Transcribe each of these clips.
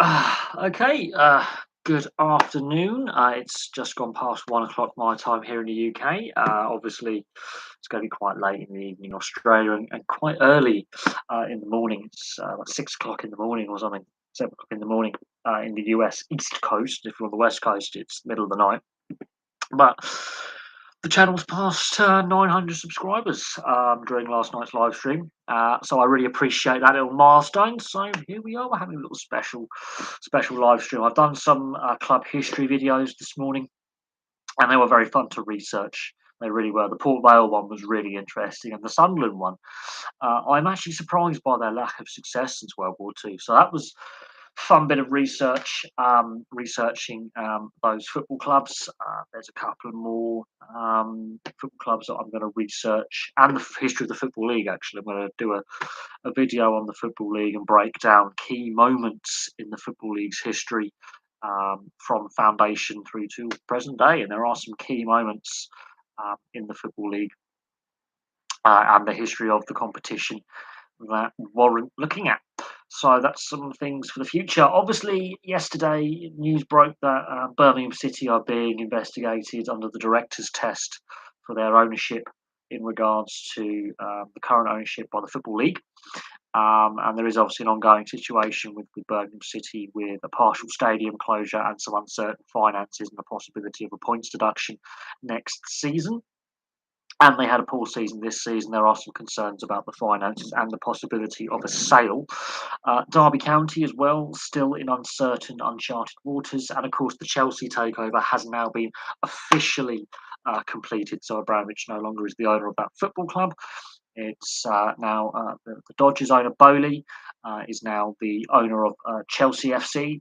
Okay, good afternoon. It's just gone past 1 o'clock my time here in the UK. Obviously, it's going to be quite late in the evening in Australia and quite early in the morning. It's like 6 o'clock in the morning or something, 7 o'clock in the morning in the US East Coast. If you're on the West Coast, it's middle of the night. But the channel's passed 900 subscribers during last night's live stream. So I really appreciate that little milestone. So here we are. We're having a little special live stream. I've done some club history videos this morning, and they were very fun to research. They really were. The Port Vale one was really interesting, and the Sunderland one. I'm actually surprised by their lack of success since World War Two. So that was fun bit of research, researching those football clubs. There's a couple of more football clubs that I'm going to research, and the history of the Football League. Actually, I'm going to do a video on the Football League and break down key moments in the Football League's history from foundation through to present day. And there are some key moments in the Football League and the history of the competition that warrant looking at. So that's some things for the future. Obviously, yesterday news broke that Birmingham City are being investigated under the directors' test for their ownership in regards to the current ownership by the Football League. And there is obviously an ongoing situation with Birmingham City with a partial stadium closure and some uncertain finances and the possibility of a points deduction next season. And they had a poor season this season. There are some concerns about the finances and the possibility of a sale. Derby County as well, still in uncertain, uncharted waters. And of course, the Chelsea takeover has now been officially completed. So Abramovich no longer is the owner of that football club. It's now the Dodgers owner Bowley is now the owner of Chelsea FC.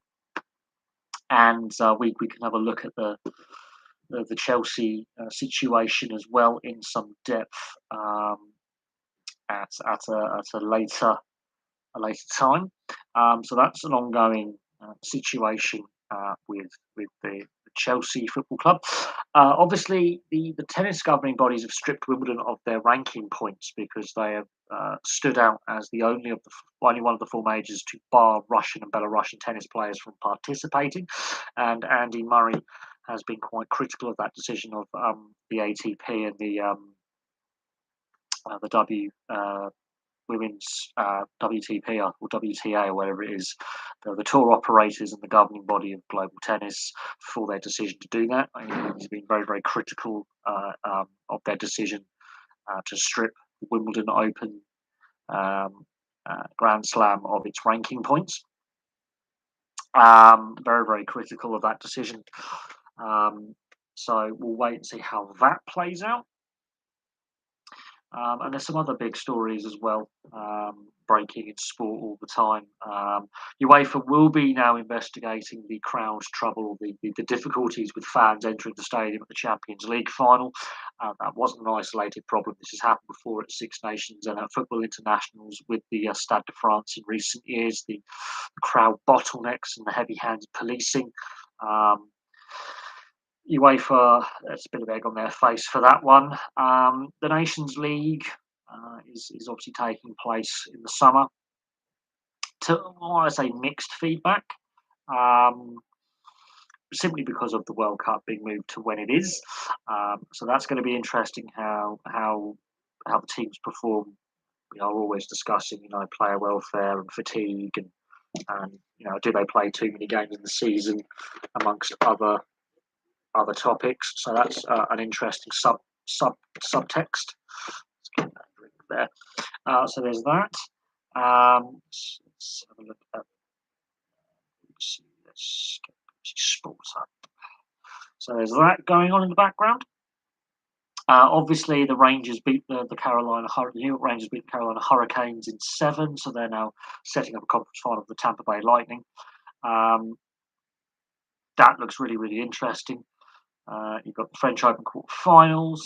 And we can have a look at the Chelsea situation as well in some depth at a later time. So that's an ongoing situation with the Chelsea Football Club. Obviously, the tennis governing bodies have stripped Wimbledon of their ranking points because they have stood out as the only one of the four majors to bar Russian and Belarusian tennis players from participating. And Andy Murray has been quite critical of that decision of the ATP and the women's WTP or WTA or whatever it is, the tour operators and the governing body of global tennis for their decision to do that. He's been very, very critical of their decision to strip the Wimbledon Open Grand Slam of its ranking points. Very, very critical of that decision. So we'll wait and see how that plays out. And there's some other big stories as well breaking in sport all the time. UEFA will be now investigating the crowd trouble, the difficulties with fans entering the stadium at the Champions League final. That wasn't an isolated problem. This has happened before at Six Nations and at football internationals with the Stade de France in recent years, the crowd bottlenecks and the heavy-handed policing. UEFA, that's a bit of egg on their face for that one. The Nations League is obviously taking place in the summer. I say mixed feedback, simply because of the World Cup being moved to when it is. So that's going to be interesting how the teams perform. We are always discussing, player welfare and fatigue, and do they play too many games in the season, amongst other topics. So that's an interesting subtext. Let's get that drink there. So there's that. Let's have a look at. Let's get sports up. So there's that going on in the background. Obviously, the Rangers beat the New York Rangers beat the Carolina Hurricanes in 7, so they're now setting up a conference final with the Tampa Bay Lightning. That looks really, really interesting. You've got the French Open quarterfinals.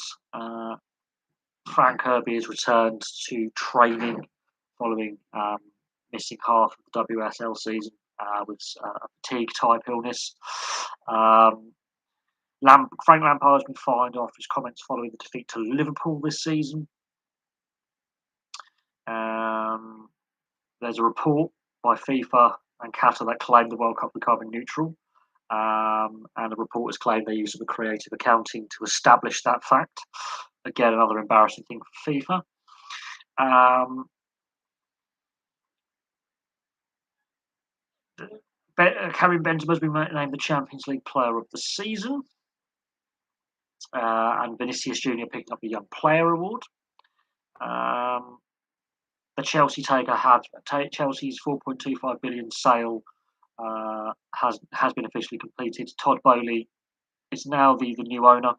Frank Kirby has returned to training following missing half of the WSL season with a fatigue-type illness. Frank Lampard has been fined after his comments following the defeat to Liverpool this season. There's a report by FIFA and Qatar that claimed the World Cup were carbon neutral. And the reporters claim they use of creative accounting to establish that fact. Again, another embarrassing thing for FIFA. Karim Benzema has been named the Champions League Player of the Season, and Vinicius Junior picking up the Young Player Award. The Chelsea taker Chelsea's 4.25 billion sale has been officially completed. Todd Bowley is now the new owner,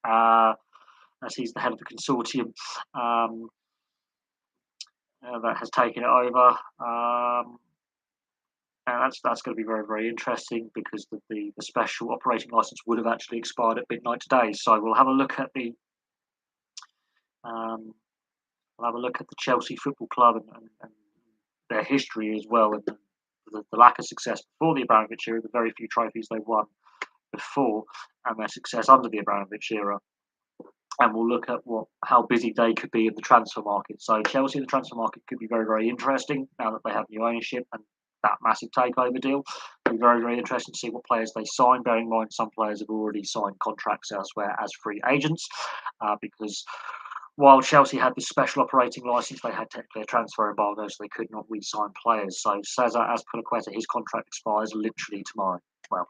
as he's the head of the consortium that has taken it over. And that's going to be very, very interesting because the special operating license would have actually expired at midnight today. So we'll have a look at the Chelsea Football Club and their history as well, and the lack of success before the Abramovich era, the very few trophies they won before, and their success under the Abramovich era. And we'll look at how busy they could be in the transfer market. So Chelsea in the transfer market could be very, very interesting now that they have new ownership and that massive takeover deal. It'll be very, very interesting to see what players they sign, bearing in mind some players have already signed contracts elsewhere as free agents, because while Chelsea had this special operating license, they had technically a transfer embargo, so they could not re-sign players. So Cesar Azpilicueta, his contract expires literally tomorrow, well,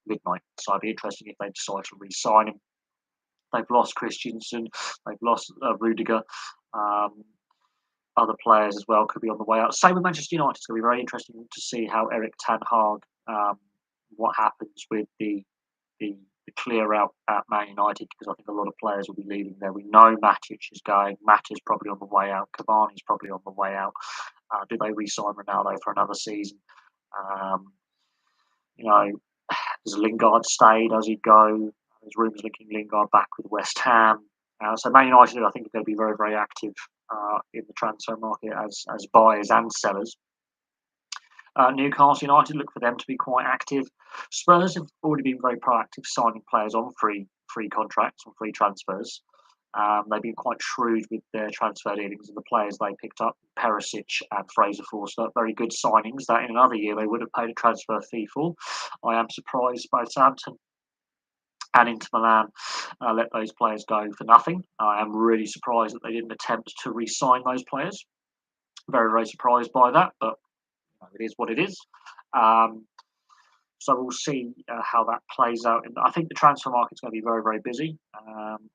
midnight. So it'd be interesting if they decide to re-sign him. They've lost Christensen, they've lost Rudiger. Other players as well could be on the way out. Same with Manchester United. It's going to be very interesting to see how Eric Ten Hag, what happens with the clear out at Man United, because I think a lot of players will be leaving there. We know Matic is going. Mata's probably on the way out. Cavani's probably on the way out. Do they re-sign Ronaldo for another season? Does Lingard stay? Does he go? There's rumours linking Lingard back with West Ham. So Man United, I think, are going to be very, very active in the transfer market as buyers and sellers. Newcastle United, look for them to be quite active. Spurs have already been very proactive, signing players on free contracts, on free transfers. They've been quite shrewd with their transfer dealings and the players they picked up, Perisic and Fraser Forster, very good signings that in another year they would have paid a transfer fee for. I am surprised both Southampton and Inter Milan let those players go for nothing. I am really surprised that they didn't attempt to re-sign those players. Very, very surprised by that, but it is what it is. So we'll see how that plays out. And I think the transfer market's going to be very, very busy.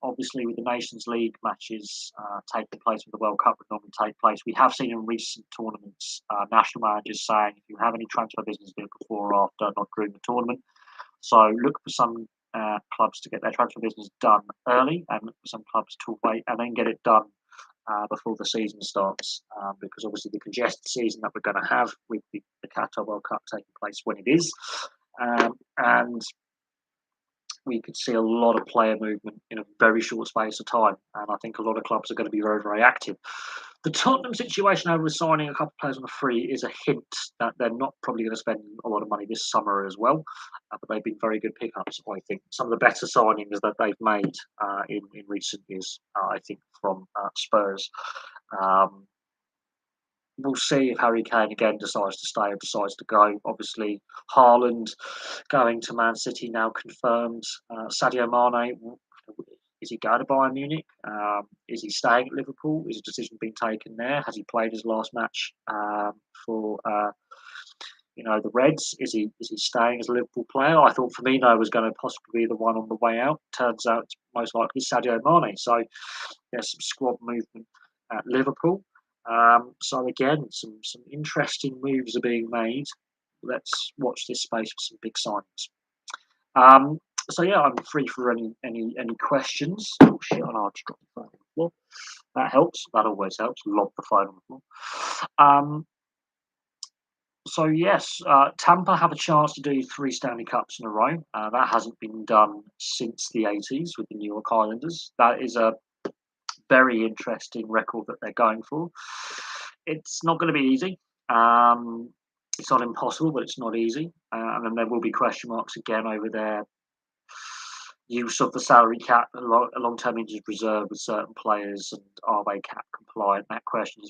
Obviously, with the Nations League matches taking place, with the World Cup would normally take place, we have seen in recent tournaments national managers saying if you have any transfer business, do it before or after, not during the tournament. So look for some clubs to get their transfer business done early, and look for some clubs to wait and then get it done before the season starts, because obviously the congested season that we're going to have with the Qatar World Cup taking place when it is, and we could see a lot of player movement in a very short space of time, and I think a lot of clubs are going to be very, very active. The Tottenham situation over signing a couple of players on the free is a hint that they're not probably going to spend a lot of money this summer as well, but they've been very good pickups, I think. Some of the better signings that they've made in recent years, I think, from Spurs. We'll see if Harry Kane again decides to stay or decides to go. Obviously, Haaland going to Man City now confirmed. Sadio Mane, is he going to Bayern Munich? Is he staying at Liverpool? Is a decision being taken there? Has he played his last match for the Reds? Is he staying as a Liverpool player? I thought Firmino was going to possibly be the one on the way out. Turns out it's most likely Sadio Mane. So there's some squad movement at Liverpool. So again, some interesting moves are being made. Let's watch this space for some big signings. So yeah, I'm free for any questions. Oh shit! I just dropped the phone on the floor. That helps. That always helps. Lob the phone on the floor. So yes, Tampa have a chance to do 3 Stanley Cups in a row. That hasn't been done since the 80s with the New York Islanders. That is a very interesting record that they're going for. It's not going to be easy. It's not impossible, but it's not easy. And then there will be question marks again over their use of the salary cap, a long-term injured reserve with certain players, and are they cap compliant? That question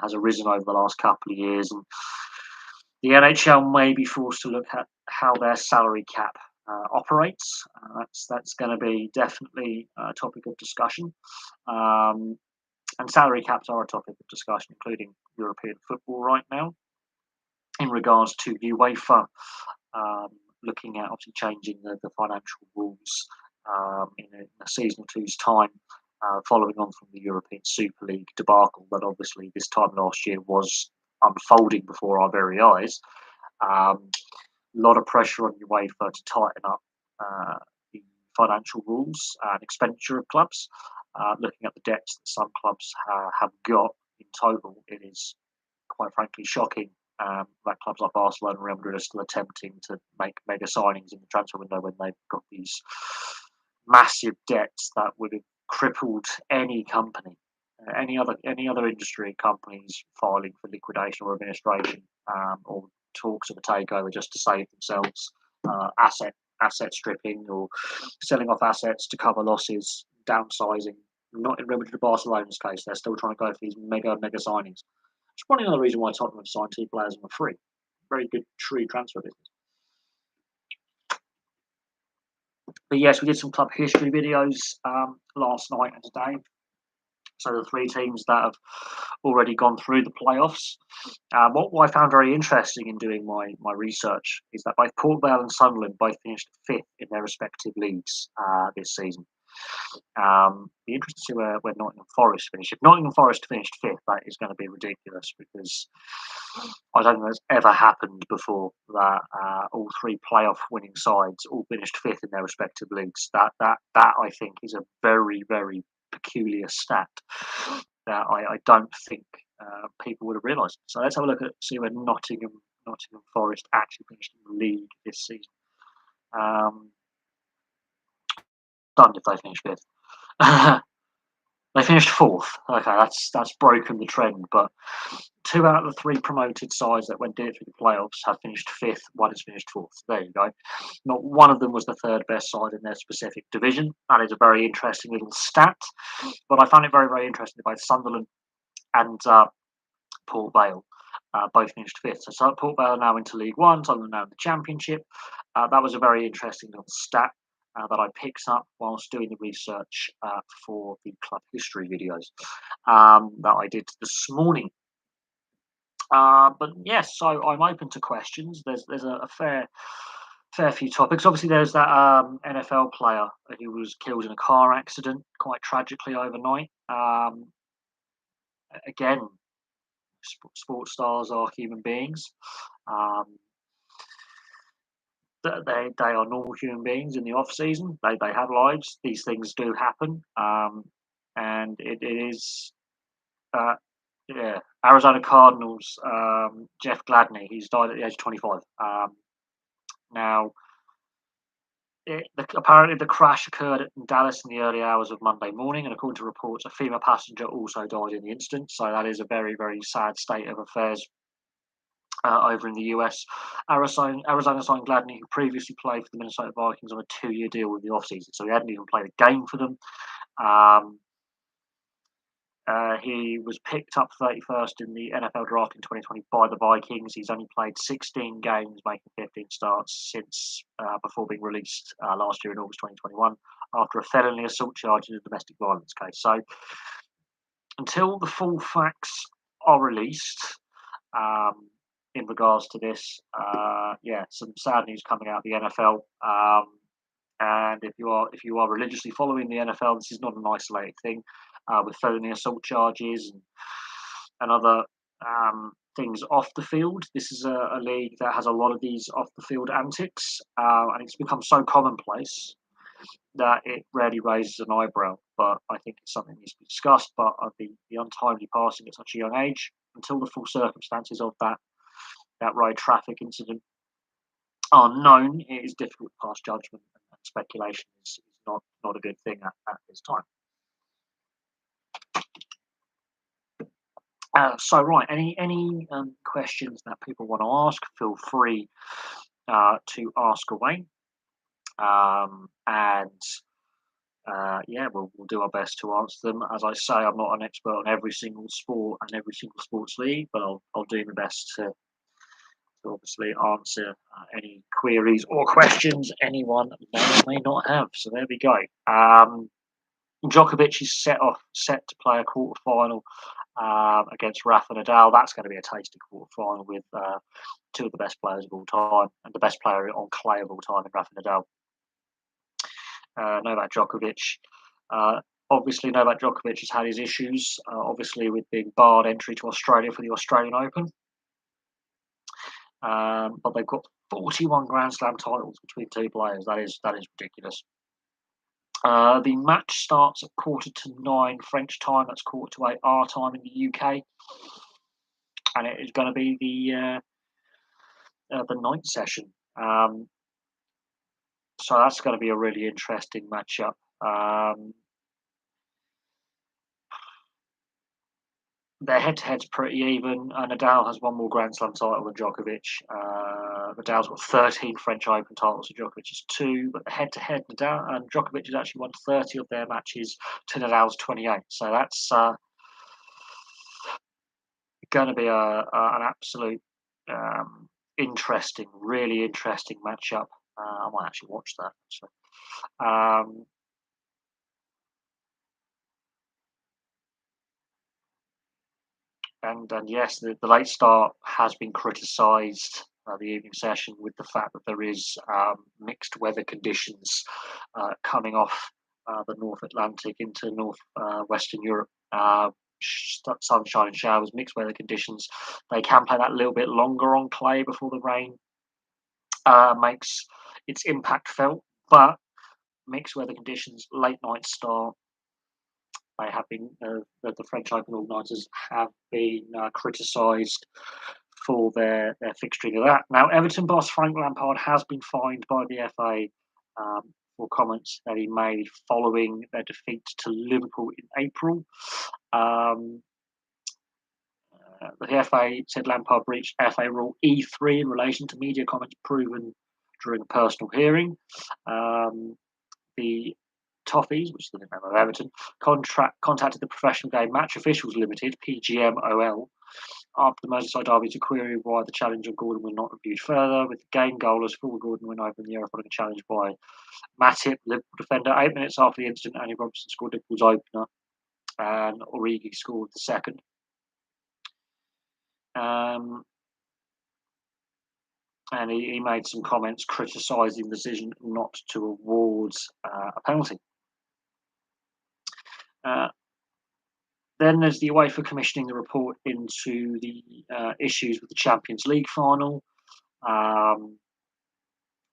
has arisen over the last couple of years, and The NHL may be forced to look at how their salary cap operates. That's going to be definitely a topic of discussion. Um, and salary caps are a topic of discussion, including European football right now, in regards to UEFA um, looking at obviously changing the financial rules in a season or two's time, following on from the European Super League debacle that obviously this time last year was unfolding before our very eyes. A lot of pressure on UEFA to tighten up the financial rules and expenditure of clubs. Looking at the debts that some clubs have got in total, it is quite frankly shocking that clubs like Barcelona and Real Madrid are still attempting to make mega signings in the transfer window when they've got these massive debts that would have crippled any company, any other industry companies filing for liquidation or administration, or talks of a takeover just to save themselves, asset stripping or selling off assets to cover losses, downsizing. Not in Real Madrid or Barcelona's case, they're still trying to go for these mega signings. It's probably another reason why Tottenham have signed two players on a free. Very good true transfer business. But yes, we did some club history videos last night and today. So the three teams that have already gone through the playoffs. What I found very interesting in doing my research is that both Port Vale and Sunderland both finished fifth in their respective leagues this season. Be interested to see where Nottingham Forest finish. If Nottingham Forest finished fifth, that is going to be ridiculous because I don't think that's ever happened before that all three playoff winning sides all finished fifth in their respective leagues. That I think is a very peculiar stat that I don't think people would have realised. So let's have a look at see where Nottingham Forest actually finished in the league this season. Stunned if they finished fifth. They finished fourth. Okay, that's broken the trend. But two out of the three promoted sides that went through the playoffs have finished fifth. One has finished fourth. There you go. Not one of them was the third best side in their specific division. That is a very interesting little stat. But I found it very interesting that both Sunderland and Port Vale both finished fifth. So Port Vale are now into League One. Sunderland now in the Championship. That was a very interesting little stat. That I picked up whilst doing the research for the club history videos that I did this morning. But yes, so I'm open to questions. There's a fair few topics. Obviously, there's that NFL player who was killed in a car accident quite tragically overnight. Again, sports stars are human beings. They are normal human beings in the off season. They have lives. These things do happen, and it is yeah. Arizona Cardinals. Jeff Gladney. He's died at the age of 25. Now, apparently the crash occurred in Dallas in the early hours of Monday morning, and according to reports, a female passenger also died in the incident. So that is a very sad state of affairs over in the US. Arizona signed Gladney, who previously played for the Minnesota Vikings on a 2-year deal with the offseason, so he hadn't even played a game for them. He was picked up 31st in the NFL draft in 2020 by the Vikings. He's only played 16 games, making 15 starts since before being released last year in August 2021 after a felony assault charge in a domestic violence case. So until the full facts are released, in regards to this, some sad news coming out of the NFL. And if you are religiously following the NFL, this is not an isolated thing with felony assault charges and other things off the field. This is a league that has a lot of these off the field antics, and it's become so commonplace that it rarely raises an eyebrow. But I think it's something that needs to be discussed. But the untimely passing at such a young age, until the full circumstances of that road traffic incident are known, it is difficult to pass judgment, and speculation is not a good thing at this time. So right, any questions that people want to ask, feel free to ask away, and we'll do our best to answer them. As I say, I'm not an expert on every single sport and every single sports league, but I'll do my best to to obviously answer any queries or questions anyone may or may not have. So there we go. Djokovic is set to play a quarter final against Rafa Nadal. That's going to be a tasty quarter final with two of the best players of all time and the best player on clay of all time in Rafa Nadal. Novak Djokovic. Obviously, Novak Djokovic has had his issues, obviously with being barred entry to Australia for the Australian Open. But they've got 41 Grand Slam titles between two players. That is ridiculous. The match starts at 9:15 French time. That's 8:45 our time in the UK, and it is going to be the night session. So that's going to be a really interesting matchup. Their head-to-head's pretty even. Nadal has one more Grand Slam title than Djokovic. Nadal's got 13 French Open titles, so Djokovic is 2. But the head-to-head, Nadal and Djokovic has actually won 30 of their matches to Nadal's 28. So that's going to be an absolute interesting, really interesting matchup. I might actually watch that. So, and yes, the late start has been criticised, the evening session, with the fact that there is mixed weather conditions coming off the North Atlantic into Western Europe. Sunshine and showers, mixed weather conditions. They can play that a little bit longer on clay before the rain makes its impact felt, but mixed weather conditions, late night start. They have been the French Open organisers have been criticised for their fixturing of that. Now, Everton boss Frank Lampard has been fined by the FA for comments that he made following their defeat to Liverpool in April. The FA said Lampard breached FA Rule E3 in relation to media comments proven during a personal hearing. The Toffees, which is the name of Everton, contacted the Professional Game Match Officials Limited (PGMOL) after the Merseyside derby to query why the challenge of Gordon was not reviewed further. With the game goalless, Phil Gordon went over in the air following a challenge by Matip, Liverpool defender. 8 minutes after the incident, Andy Robertson scored Liverpool's opener, and Origi scored the second. And he made some comments criticising the decision not to award a penalty. Then there's the UEFA commissioning the report into the issues with the Champions League final.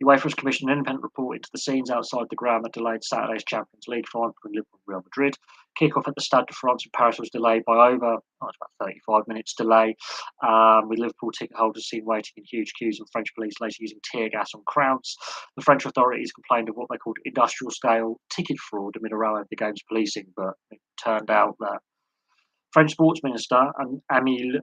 UEFA has commissioned an independent report into the scenes outside the ground that delayed Saturday's Champions League final between Liverpool and Real Madrid. Kick-off at the Stade de France in Paris was delayed by about 35 minutes delay, with Liverpool ticket holders seen waiting in huge queues and French police later using tear gas on crowds. The French authorities complained of what they called industrial-scale ticket fraud amid a row over the game's policing, but it turned out that French Sports Minister Émile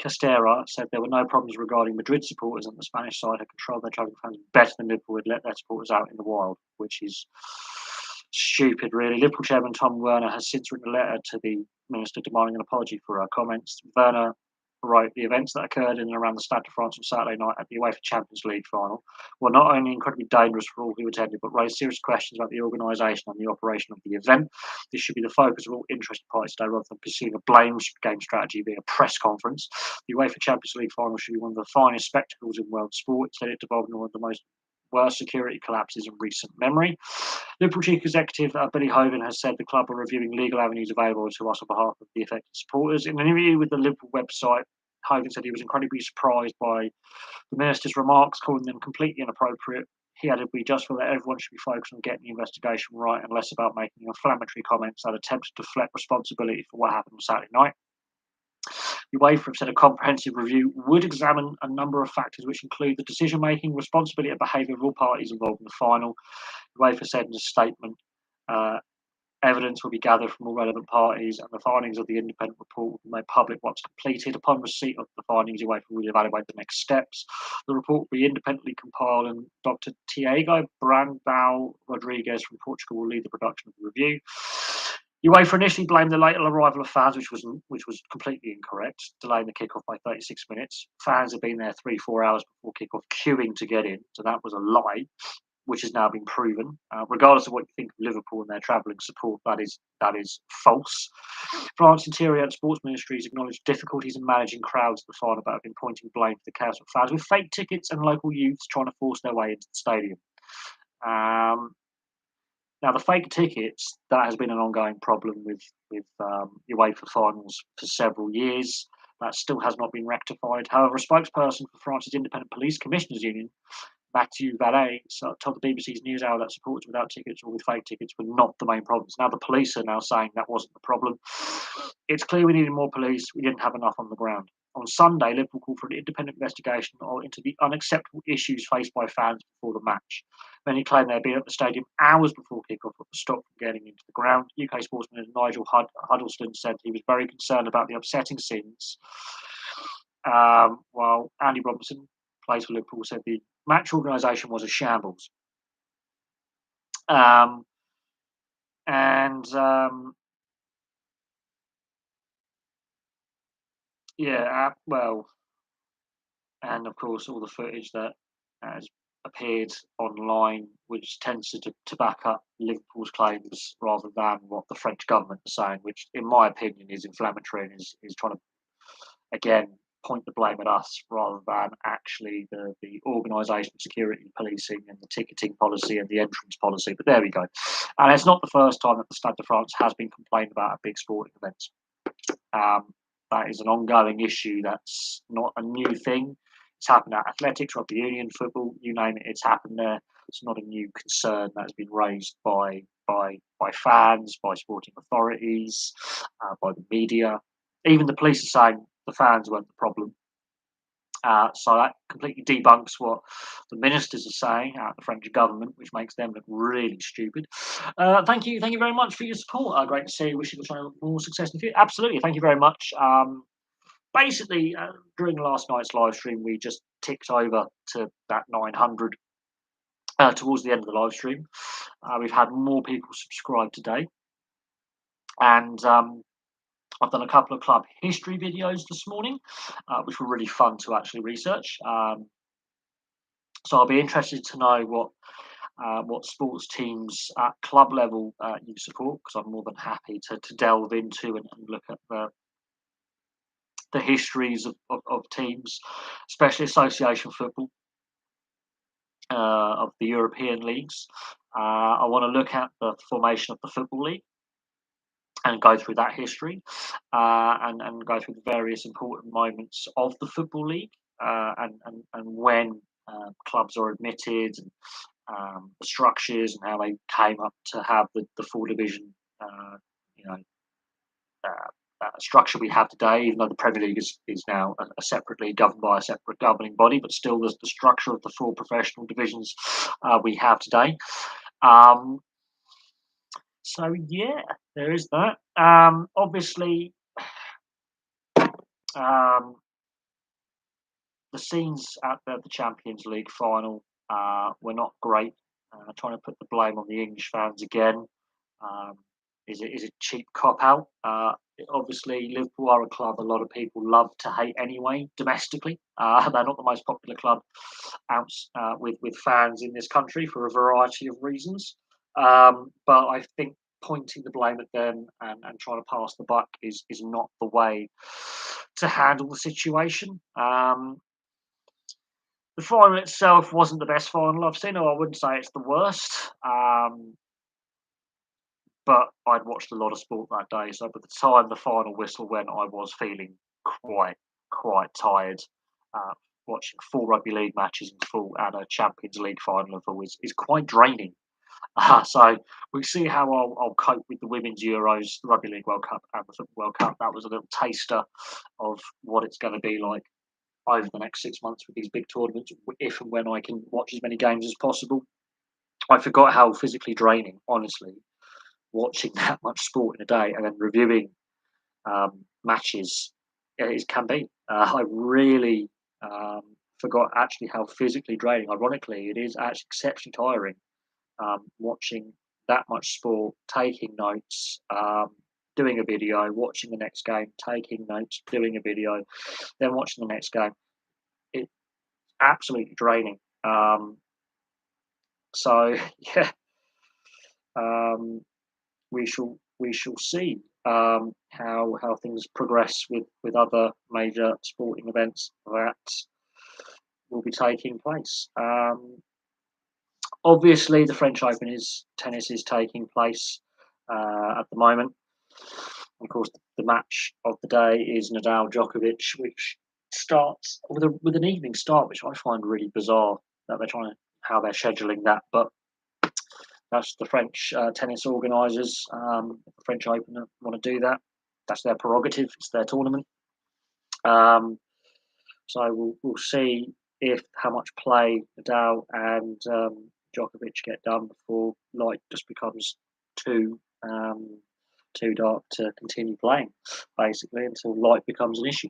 Castera said there were no problems regarding Madrid supporters, and the Spanish side had controlled their travelling fans better than Liverpool had let their supporters out in the wild, which is stupid, really. Liverpool chairman Tom Werner has since written a letter to the minister demanding an apology for her comments. Werner wrote, the events that occurred in and around the Stade de France on Saturday night at the UEFA Champions League final were not only incredibly dangerous for all who attended, but raised serious questions about the organisation and the operation of the event. This should be the focus of all interested parties today, rather than pursuing a blame game strategy being a press conference. The UEFA Champions League final should be one of the finest spectacles in world sport. Instead, it devolved into one of the most worst security collapses in recent memory. Liverpool Chief Executive Billy Hogan has said the club are reviewing legal avenues available to us on behalf of the affected supporters. In an interview with the Liverpool website, Hogan said he was incredibly surprised by the minister's remarks, calling them completely inappropriate. He added, we just feel that everyone should be focused on getting the investigation right and less about making inflammatory comments that attempt to deflect responsibility for what happened on Saturday night. UEFA said a comprehensive review would examine a number of factors, which include the decision-making, responsibility, and behaviour of all parties involved in the final. UEFA said in a statement, evidence will be gathered from all relevant parties, and the findings of the independent report will be made public once completed. Upon receipt of the findings, UEFA will evaluate the next steps. The report will be independently compiled, and Dr. Tiago Brandão Rodrigues from Portugal will lead the production of the review. UEFA initially blamed the late arrival of fans, which was completely incorrect, delaying the kickoff by 36 minutes. Fans had been there 3-4 hours before kickoff, queuing to get in, so that was a lie, which has now been proven. Regardless of what you think of Liverpool and their travelling support, that is false. France Interior and Sports Ministries acknowledged difficulties in managing crowds at the final, but have been pointing blame to the chaos of fans with fake tickets and local youths trying to force their way into the stadium. Um, Now, the fake tickets, that has been an ongoing problem with UEFA finals for several years. That still has not been rectified. However, a spokesperson for France's Independent Police Commissioners Union, Mathieu Vallet, told the BBC's NewsHour that supporters without tickets or with fake tickets were not the main problems. Now, the police are now saying that wasn't the problem. It's clear we needed more police. We didn't have enough on the ground. On Sunday, Liverpool called for an independent investigation into the unacceptable issues faced by fans before the match. Many claim they had been at the stadium hours before kickoff but were stopped from getting into the ground. UK sportsman Nigel Huddleston said he was very concerned about the upsetting scenes, while Andy Robinson, plays for Liverpool, said the match organisation was a shambles. Um, and yeah, well, and of course all the footage that has appeared online, which tends to back up Liverpool's claims rather than what the French government is saying, which, in my opinion, is inflammatory and is trying to again point the blame at us rather than actually the organisation, security, policing, and the ticketing policy and the entrance policy. But there we go. And it's not the first time that the Stade de France has been complained about at big sporting events. Um, that is an ongoing issue. That's not a new thing. It's happened at athletics, rugby union, football, you name it. It's happened there. It's not a new concern that has been raised by fans, by sporting authorities, by the media. Even the police are saying the fans weren't the problem. So that completely debunks what the ministers are saying at the French government, which makes them look really stupid. Thank you very much for your support. Great to see you. Wish you the channel more success in the future. Absolutely, thank you very much. Basically, during last night's live stream, we just ticked over to that 900 towards the end of the live stream. We've had more people subscribe today, and I've done a couple of club history videos this morning, which were really fun to actually research. So I'll be interested to know what sports teams at club level you support, because I'm more than happy to delve into and look at the histories of teams, especially association football of the European leagues. I want to look at the formation of the Football League and go through that history, and go through the various important moments of the Football League, and when clubs are admitted, and the structures and how they came up to have the full division, you know, structure we have today. Even though the Premier League is now a separately governed by a separate governing body, but still there's the structure of the four professional divisions we have today. So yeah, there is that. Obviously, the scenes at the Champions League final were not great. Trying to put the blame on the English fans again um, is a cheap cop out. Obviously, Liverpool are a club a lot of people love to hate anyway. Domestically, they're not the most popular club out with fans in this country for a variety of reasons. But I think pointing the blame at them and trying to pass the buck is not the way to handle the situation. The final itself wasn't the best final I've seen, or I wouldn't say it's the worst. But I'd watched a lot of sport that day, so by the time the final whistle went, I was feeling quite tired. Uh, Watching four rugby league matches in full and a Champions League final in full is quite draining. So we see how I'll cope with the Women's Euros, the Rugby League World Cup, and the Football World Cup. That was a little taster of what it's going to be like over the next 6 months with these big tournaments, if and when I can watch as many games as possible. I forgot how physically draining, honestly, watching that much sport in a day and then reviewing matches can be. I really forgot actually how physically draining. Ironically, it is actually exceptionally tiring watching that much sport, taking notes, doing a video, watching the next game, taking notes, doing a video, then watching the next game. It's absolutely draining. So yeah, um, we shall see how things progress with other major sporting events that will be taking place. Obviously, the French Open is tennis is taking place at the moment. Of course, the match of the day is Nadal Djokovic, which starts with an evening start, which I find really bizarre that they're trying to how they're scheduling that. But that's the French tennis organisers. If the French Open want to do that, that's their prerogative. It's their tournament. So we'll see if how much play Nadal and Djokovic get done before light just becomes too too dark to continue playing, basically until light becomes an issue.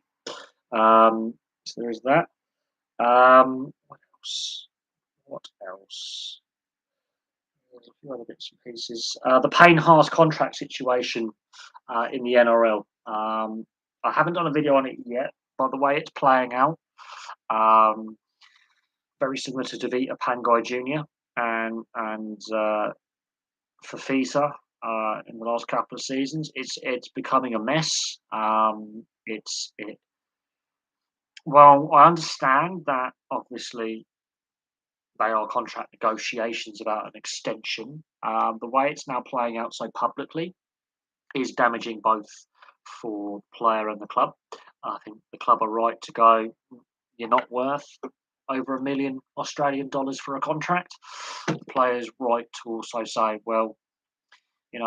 So there is that. What else? What else? There's a few other bits and pieces. The Payne Haas contract situation in the NRL. I haven't done a video on it yet, but the way it's playing out, um, very similar to Davita Pangai Jr. and Fafita in the last couple of seasons. It's becoming a mess. Well, I understand that obviously they are contract negotiations about an extension. The way it's now playing out so publicly is damaging both for the player and the club. I think the club are right to go, you're not worth over $1 million Australian for a contract. The player's right to also say, well, if you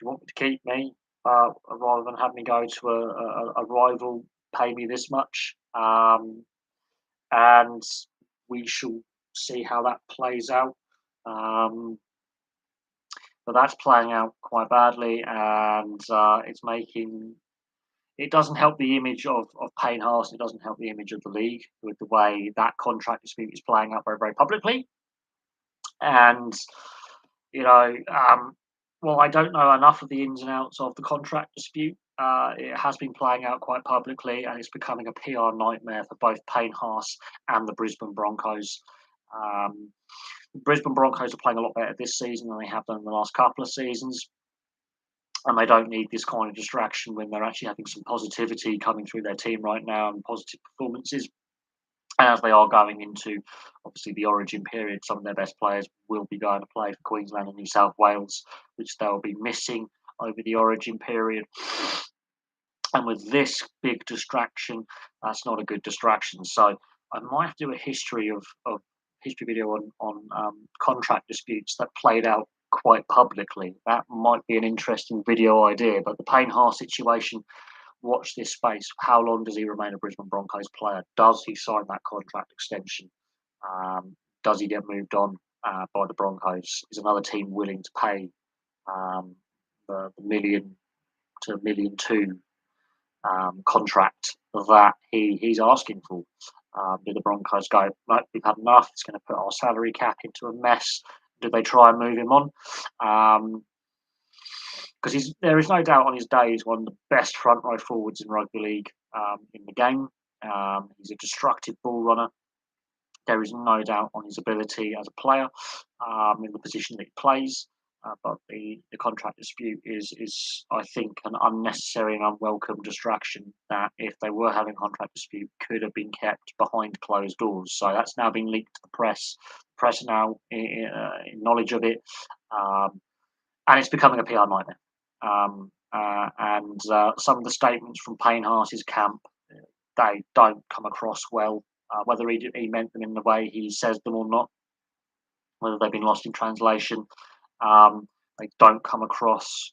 want me to keep me, rather than have me go to a rival, pay me this much. And we shall see how that plays out. But that's playing out quite badly, and it doesn't help the image of Payne Haas. It doesn't help the image of the league with the way that contract dispute is playing out very, very publicly. And well, I don't know enough of the ins and outs of the contract dispute. It has been playing out quite publicly, and it's becoming a PR nightmare for both Payne Haas and the Brisbane Broncos. The Brisbane Broncos are playing a lot better this season than they have done in the last couple of seasons, and they don't need this kind of distraction when they're actually having some positivity coming through their team right now and positive performances. And as they are going into, obviously, the Origin period, some of their best players will be going to play for Queensland and New South Wales, which they'll be missing over the Origin period. And with this big distraction, that's not a good distraction. So I might have to do a history history video on contract disputes that played out quite publicly. That might be an interesting video idea. But the Payne Haas situation, watch this space. How long does he remain a Brisbane Broncos player? Does he sign that contract extension? Does he get moved on by the Broncos? Is another team willing to pay the million to $1.2 million contract that he's asking for? Do the Broncos go, right, we've had enough, it's going to put our salary cap into a mess? Do they try and move him on? Because there is no doubt on his day he's one of the best front row forwards in rugby league in the game. He's a destructive ball runner. There is no doubt on his ability as a player in the position that he plays. But the contract dispute is, I think, an unnecessary and unwelcome distraction that, if they were having a contract dispute, could have been kept behind closed doors. So that's now been leaked to the press. The press are now in knowledge of it. And it's becoming a PR nightmare. And some of the statements from Payne Haas's camp, they don't come across well, whether he meant them in the way he says them or not, whether they've been lost in translation. They don't come across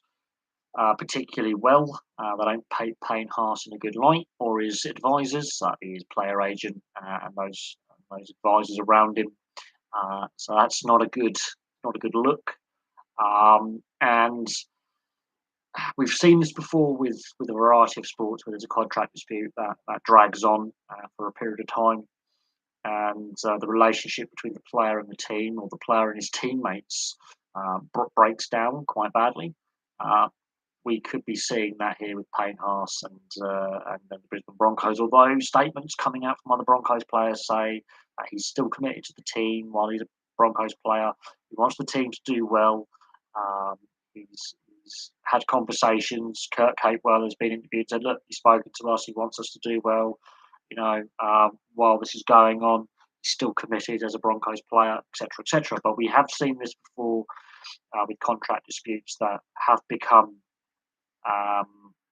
particularly well. They don't paint Payne Haas in a good light, or his advisors, his player agent, and those advisors around him. So that's not a good look. And we've seen this before with a variety of sports where there's a contract dispute that drags on for a period of time, and the relationship between the player and the team, or the player and his teammates, breaks down quite badly. Uh, we could be seeing that here with Payne Haas and then the Brisbane Broncos. Although statements coming out from other Broncos players say that he's still committed to the team while he's a Broncos player. He wants the team to do well. Um, he's had conversations. Kurt Capewell has been interviewed. Said, "Look, he's spoken to us. He wants us to do well. While this is going on, he's still committed as a Broncos player, etc., etc." But we have seen this before with contract disputes that have become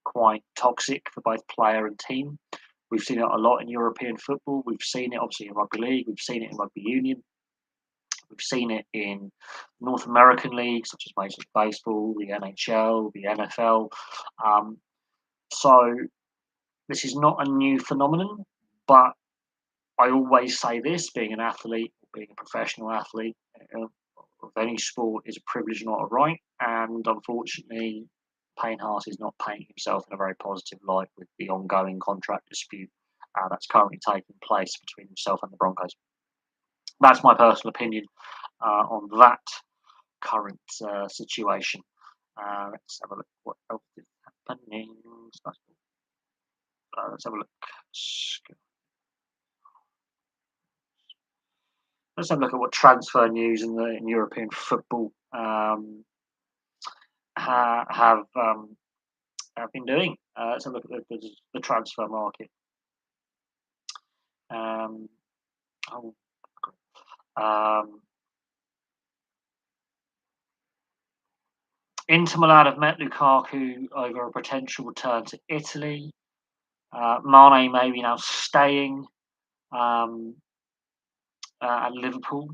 quite toxic for both player and team. We've seen it a lot in European football. We've seen it obviously in rugby league. We've seen it in rugby union. We've seen it in North American leagues such as Major League Baseball, the NHL, the NFL. Um, so this is not a new phenomenon, but I always say this: being an athlete, being a professional athlete of any sport is a privilege, not a right. And unfortunately, Payne Haas is not painting himself in a very positive light with the ongoing contract dispute that's currently taking place between himself and the Broncos. That's my personal opinion on that current situation. Let's have a look. What else is happening? Let's have a look. Let's have a look at what transfer news in European football have been doing. Let's have a look at the transfer market. Um, oh, Inter Milan have met Lukaku over a potential return to Italy. Mane maybe now staying at Liverpool.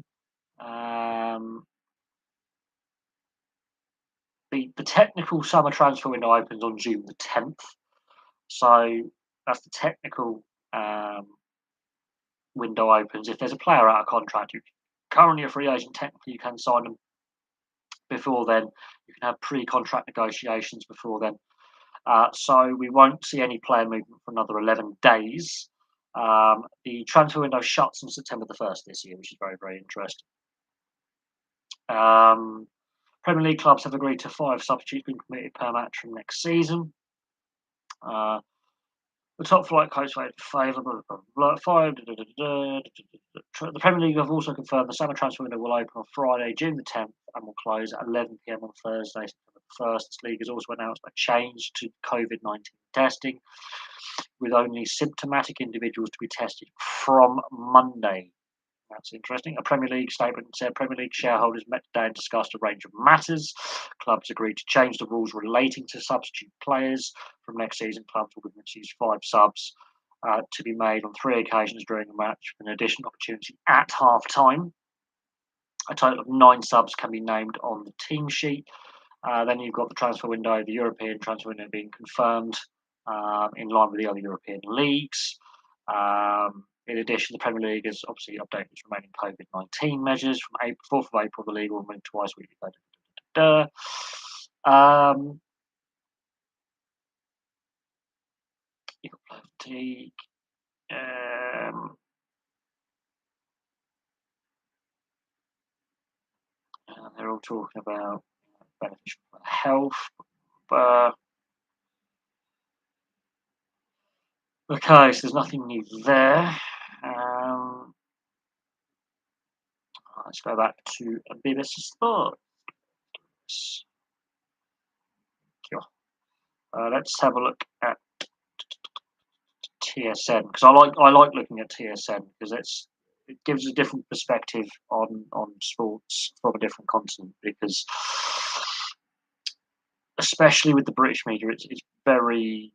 The technical summer transfer window opens on June the 10th. So that's the technical window opens. If there's a player out of contract, you currently a free agent, technically you can sign them before then. You can have pre-contract negotiations before then. So we won't see any player movement for another 11 days. The transfer window shuts on September the 1st this year, which is very, very interesting. Premier League clubs have agreed to 5 substitutes being permitted per match from next season. The top flight coach rate favourable. The Premier League have also confirmed the summer transfer window will open on Friday, June the 10th, and will close at 11 p.m. on Thursday, September the 1st. This league has also announced a change to COVID-19 testing, with only symptomatic individuals to be tested from Monday. That's interesting. A Premier League statement said Premier League shareholders met today and discussed a range of matters. Clubs agreed to change the rules relating to substitute players. From next season, clubs will be able to use 5 subs to be made on 3 occasions during a match, with an additional opportunity at half time. A total of 9 subs can be named on the team sheet. Then you've got the transfer window, the European transfer window being confirmed in line with the other European leagues. In addition, the Premier League has obviously updated its remaining COVID-19 measures from April, 4th of April. The league will remain twice weekly. You've got player fatigue. They're all talking about beneficial for health. Okay, so there's nothing new there. Let's go back to BBC Sports. Let's have a look at TSN, because I like looking at TSN because it gives a different perspective on sports from a different continent, because especially with the British media, it's very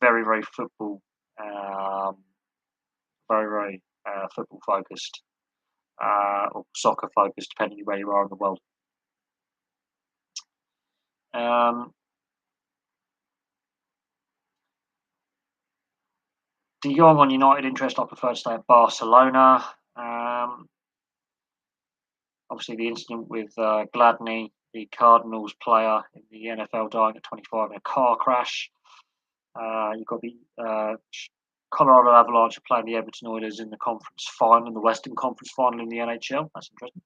very football very football focused or soccer focused, depending where you are in the world. De Jong on United interest. I prefer to stay at Barcelona. Obviously, the incident with Gladney, the Cardinals player in the NFL, dying at 25 in a car crash. You've got the Colorado Avalanche are playing the Edmonton Oilers in the conference final, in the Western Conference final in the NHL. That's interesting.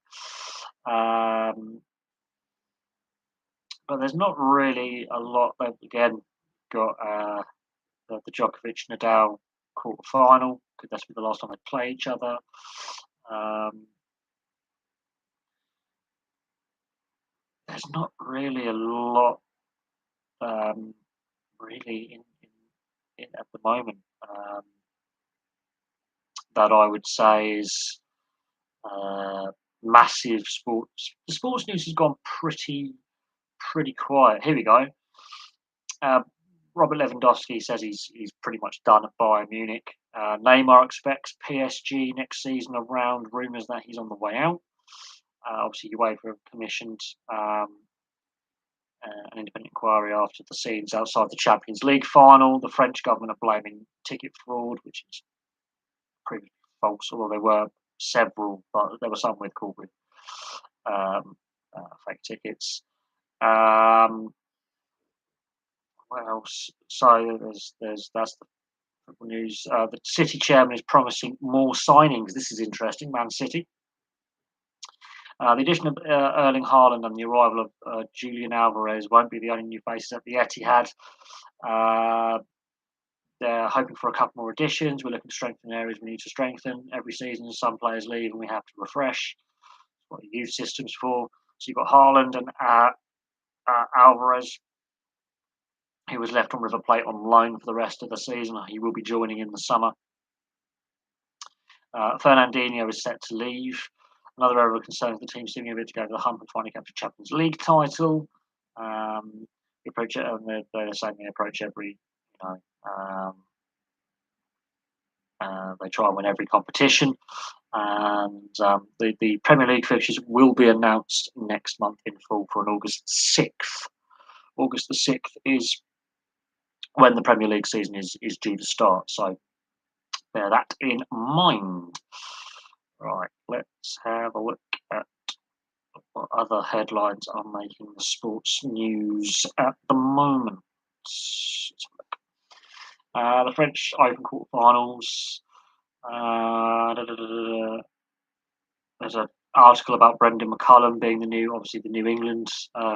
But there's not really a lot. They've again got the Djokovic Nadal quarter final. Could that be the last time they play each other? There's not really a lot really in at the moment that I would say is massive sports. The sports news has gone pretty quiet. Here we go. Robert Lewandowski says he's pretty much done at Bayern Munich. Neymar expects PSG next season around rumours that he's on the way out. Obviously, UEFA have commissioned an independent inquiry after the scenes outside the Champions League final. The French government are blaming ticket fraud, which is pretty false, although there were several, but there were some with called with fake tickets. What else? So that's the football news. The City chairman is promising more signings. This is interesting. Man City. The addition of Erling Haaland and the arrival of Julian Alvarez won't be the only new faces at the Etihad. They're hoping for a couple more additions. We're looking to strengthen areas we need to strengthen. Every season, some players leave and we have to refresh. That's what the youth system's for. So you've got Haaland and Alvarez, who was left on River Plate on loan for the rest of the season. He will be joining in the summer. Fernandinho is set to leave. Another area of concern is the team seeming a bit to go over the hump and finally capture Champions League title. They approach it, and they're saying they approach every, they try and win every competition. And the Premier League fixtures will be announced next month in full for an August 6th. August the 6th is when the Premier League season is due to start. So bear that in mind. Right, let's have a look at what other headlines are making the sports news at the moment. The French Open quarterfinals. There's an article about Brendan McCullum being the New England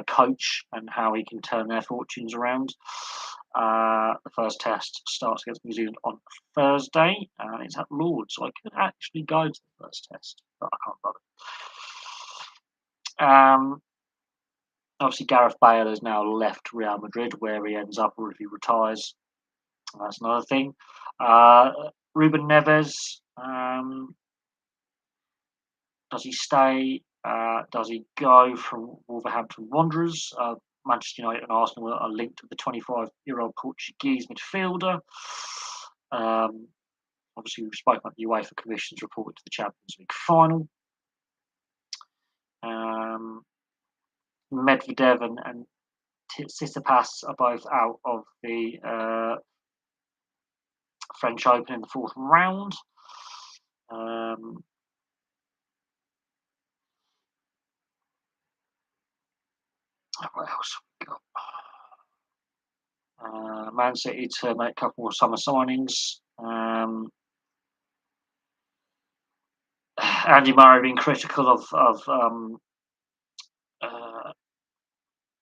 coach and how he can turn their fortunes around. The first test starts against New Zealand on Thursday, and it's at Lord's, so I could actually go to the first test, but I can't bother. Obviously, Gareth Bale has now left Real Madrid, where he ends up or if he retires. That's another thing. Ruben Neves, does he stay? Does he go from Wolverhampton Wanderers? Manchester United and Arsenal are linked with the 25-year-old Portuguese midfielder. Obviously, we've spoken about the UEFA Commission's report to the Champions League final. Medvedev and Tsitsipas are both out of the French Open in the fourth round. What else have we got? Man City to make a couple more summer signings. Andy Murray being critical of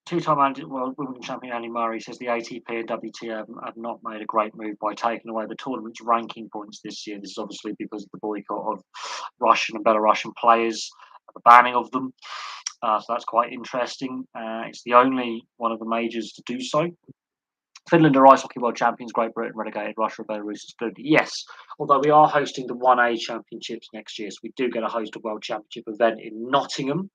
two-time Wimbledon champion Andy Murray says the ATP and WTA have not made a great move by taking away the tournament's ranking points this year. This is obviously because of the boycott of Russian and Belarusian players, the banning of them. So that's quite interesting. It's the only one of the majors to do so. Finland are ice hockey world champions. Great Britain relegated. Russia and Belarus excluded. Yes, although we are hosting the 1A championships next year, so we do get to host a world championship event in Nottingham.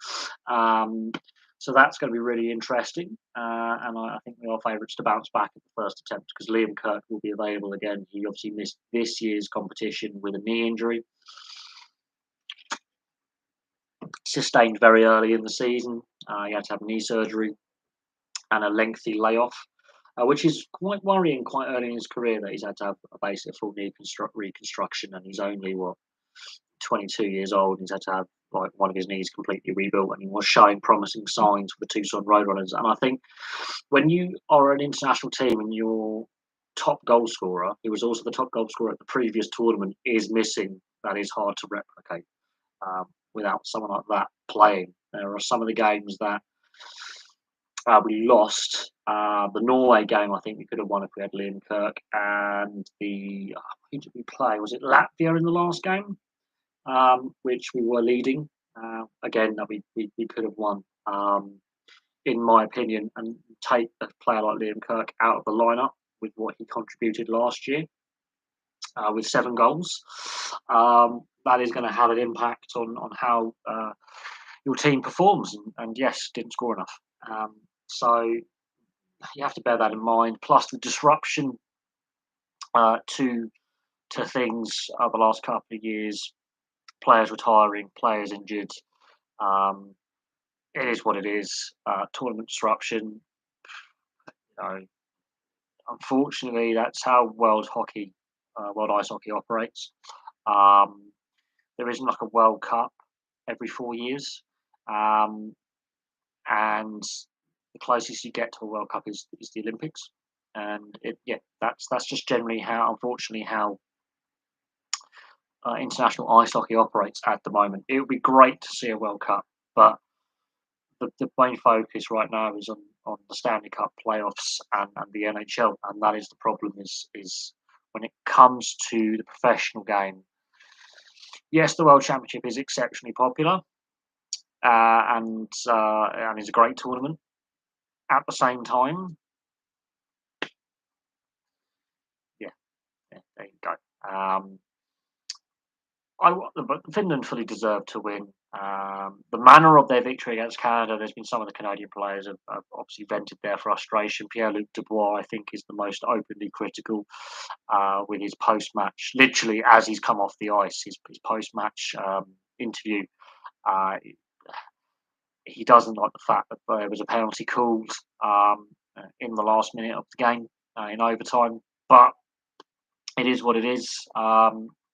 So that's going to be really interesting. And I think we are favourites to bounce back at the first attempt because Liam Kirk will be available again. He obviously missed this year's competition with a knee injury. Sustained very early in the season. He had to have knee surgery and a lengthy layoff. Which is quite worrying quite early in his career that he's had to have basically a full knee reconstruction, and he's only 22 years old. And he's had to have one of his knees completely rebuilt, and he was showing promising signs for the Tucson Roadrunners. And I think when you are an international team and you're top goal scorer, who was also the top goal scorer at the previous tournament, is missing, that is hard to replicate without someone like that playing. There are some of the games that we lost. The Norway game, I think we could have won if we had Liam Kirk. And who did we play? Was it Latvia in the last game, which we were leading? Again, that we could have won, in my opinion, and take a player like Liam Kirk out of the lineup with what he contributed last year with 7 goals. That is going to have an impact on how your team performs. And yes, didn't score enough. So you have to bear that in mind. Plus the disruption to things the last couple of years, players retiring, players injured. Um, it is what it is. Tournament disruption. You know, unfortunately, that's how world ice hockey operates. Um, there isn't like a World Cup every 4 years, and the closest you get to a World Cup is the Olympics. And that's just generally how, unfortunately, how international ice hockey operates at the moment. It would be great to see a World Cup, but the main focus right now is on the Stanley Cup playoffs and the NHL, and that is the problem. Is when it comes to the professional game. Yes, the World Championship is exceptionally popular, and is a great tournament. At the same time, yeah, there you go. But Finland fully deserved to win. The manner of their victory against Canada, there's been some of the Canadian players have obviously vented their frustration. Pierre-Luc Dubois, I think, is the most openly critical with his post-match, literally as he's come off the ice, his post-match interview. Uh, he doesn't like the fact that there was a penalty called in the last minute of the game in overtime, but it is what it is.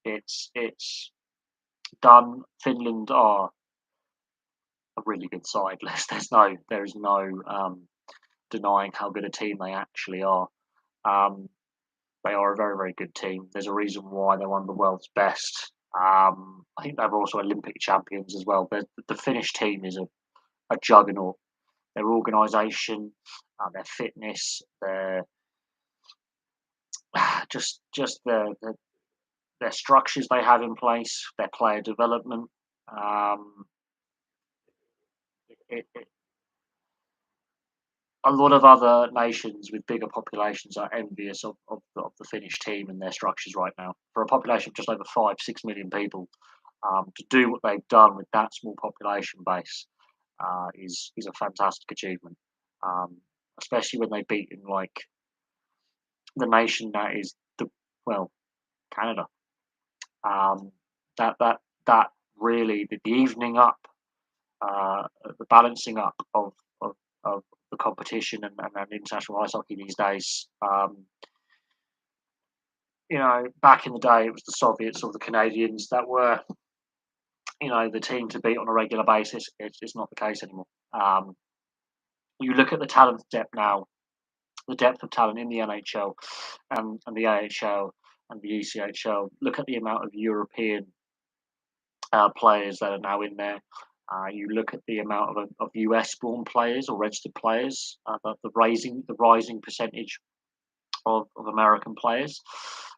It's done. Finland are a really good side. There is no denying how good a team they actually are. Um, they are a very, very good team. There's a reason why they're one of the world's best. I think they're also Olympic champions as well. The Finnish team is a juggernaut. Their organisation, their fitness, their just their structures they have in place, their player development. Um, it, a lot of other nations with bigger populations are envious of the Finnish team and their structures right now. For a population of just over 5-6 million people, to do what they've done with that small population base is a fantastic achievement. Um, Especially when they've beaten like the nation that is well Canada. Um, that really the evening up, the balancing up of the competition and international ice hockey these days. Back in the day, it was the Soviets or the Canadians that were, the team to beat on a regular basis. It's not the case anymore. You look at the talent depth now, the depth of talent in the NHL and the AHL and the ECHL. Look at the amount of European players that are now in there. You look at the amount of US-born players or registered players, the rising percentage of American players,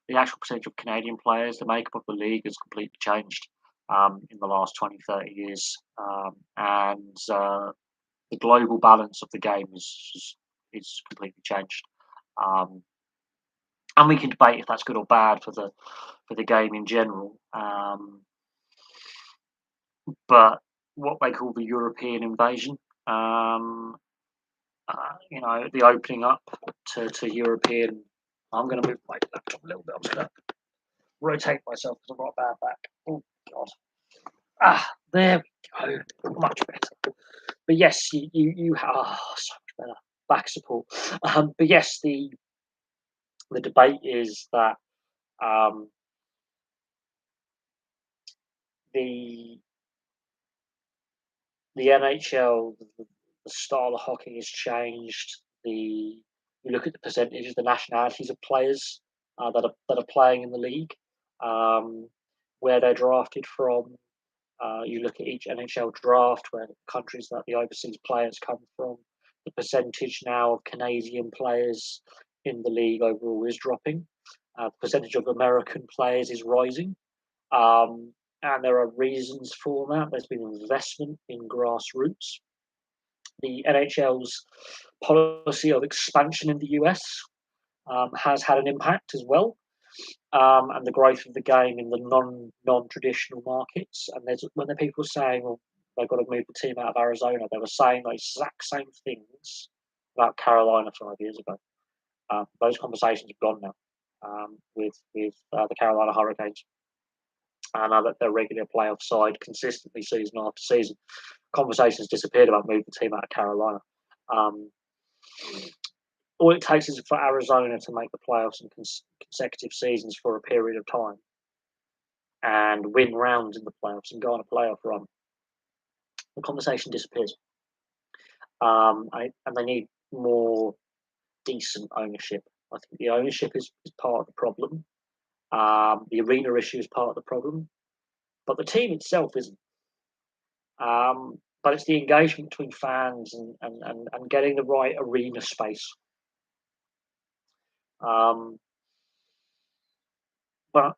the actual percentage of Canadian players, the makeup of the league has completely changed in the last 20, 30 years. And the global balance of the game is completely changed. And we can debate if that's good or bad for the game in general. But what they call the European invasion, the opening up to European. I'm going to move my laptop a little bit. I'm just going to rotate myself because I've got a bad back. Oh God! There we go. Much better. But yes, you have so much better back support. But yes, the debate is that the NHL, the style of hockey has changed. You look at the percentages, the nationalities of players that are playing in the league, um, where they're drafted from. You look at each NHL draft, where countries that the overseas players come from. The percentage now of Canadian players in the league overall is dropping. The percentage of American players is rising. Um, and there are reasons for that. There's been investment in grassroots. The NHL's policy of expansion in the US has had an impact as well, and the growth of the game in the non-traditional markets. And there's when the people are saying, "Well, they've got to move the team out of Arizona," they were saying the exact same things about Carolina 5 years ago. Those conversations have gone now with the Carolina Hurricanes, and now that they're regular playoff side consistently season after season, conversations disappeared about moving the team out of Carolina. Um, all it takes is for Arizona to make the playoffs in consecutive seasons for a period of time and win rounds in the playoffs and go on a playoff run. The conversation disappears. And they need more decent ownership. I think the ownership is part of the problem. The arena issue is part of the problem, but the team itself isn't. But it's the engagement between fans and getting the right arena space. Um, but